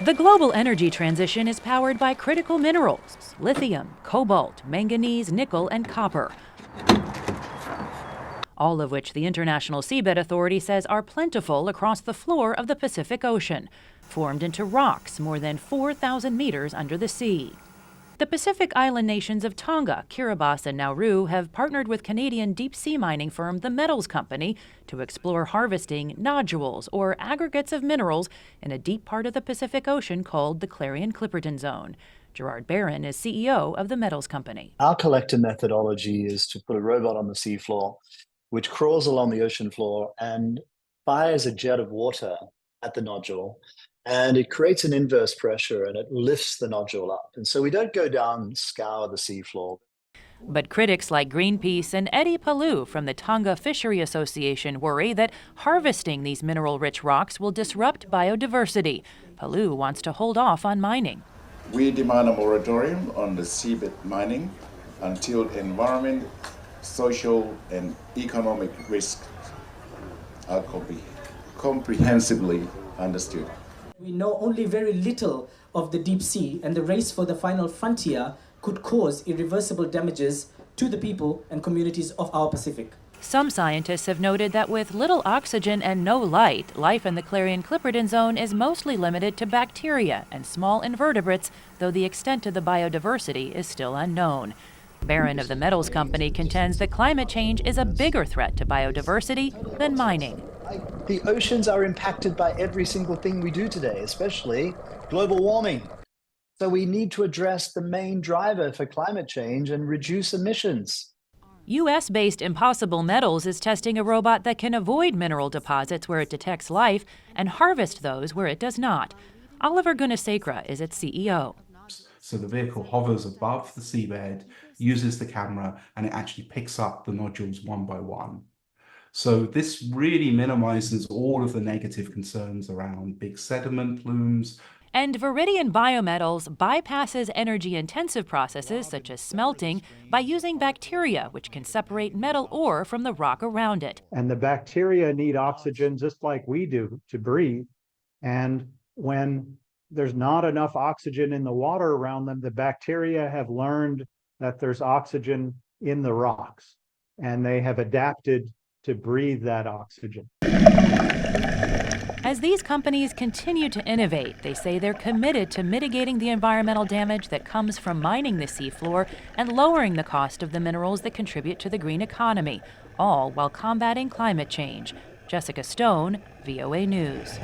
The global energy transition is powered by critical minerals: lithium, cobalt, manganese, nickel, and copper, all of which the International Seabed Authority says are plentiful across the floor of the Pacific Ocean, formed into rocks more than 4,000 meters under the sea. The Pacific island nations of Tonga, Kiribati, and Nauru have partnered with Canadian deep-sea mining firm The Metals Company to explore harvesting nodules, or aggregates of minerals, in a deep part of the Pacific Ocean called the Clarion-Clipperton Zone. Gerard Barron is CEO of The Metals Company. Our collector methodology is to put a robot on the seafloor, which crawls along the ocean floor and fires a jet of water at the nodule. And it creates an inverse pressure and it lifts the nodule up. And so we don't go down and scour the seafloor. But critics like Greenpeace and Eddie Palou from the Tonga Fishery Association worry that harvesting these mineral-rich rocks will disrupt biodiversity. Palou wants to hold off on mining. We demand a moratorium on the seabed mining until environment, social, and economic risks are comprehensively understood. We know only very little of the deep sea, and the race for the final frontier could cause irreversible damages to the people and communities of our Pacific. Some scientists have noted that with little oxygen and no light, life in the Clarion-Clipperton Zone is mostly limited to bacteria and small invertebrates, though the extent of the biodiversity is still unknown. Barron of the Metals Company contends that climate change is a bigger threat to biodiversity than mining. The oceans are impacted by every single thing we do today, especially global warming. So we need to address the main driver for climate change and reduce emissions. U.S.-based Impossible Metals is testing a robot that can avoid mineral deposits where it detects life and harvest those where it does not. Oliver Gunasekra is its CEO. So the vehicle hovers above the seabed, uses the camera, and it actually picks up the nodules one by one. So this really minimizes all of the negative concerns around big sediment plumes. And Viridian Biometals bypasses energy-intensive processes such as smelting by using bacteria, which can separate metal ore from the rock around it. And the bacteria need oxygen just like we do to breathe. And when there's not enough oxygen in the water around them, the bacteria have learned that there's oxygen in the rocks, and they have adapted to breathe that oxygen. As these companies continue to innovate, they say they're committed to mitigating the environmental damage that comes from mining the seafloor and lowering the cost of the minerals that contribute to the green economy, all while combating climate change. Jessica Stone, VOA News.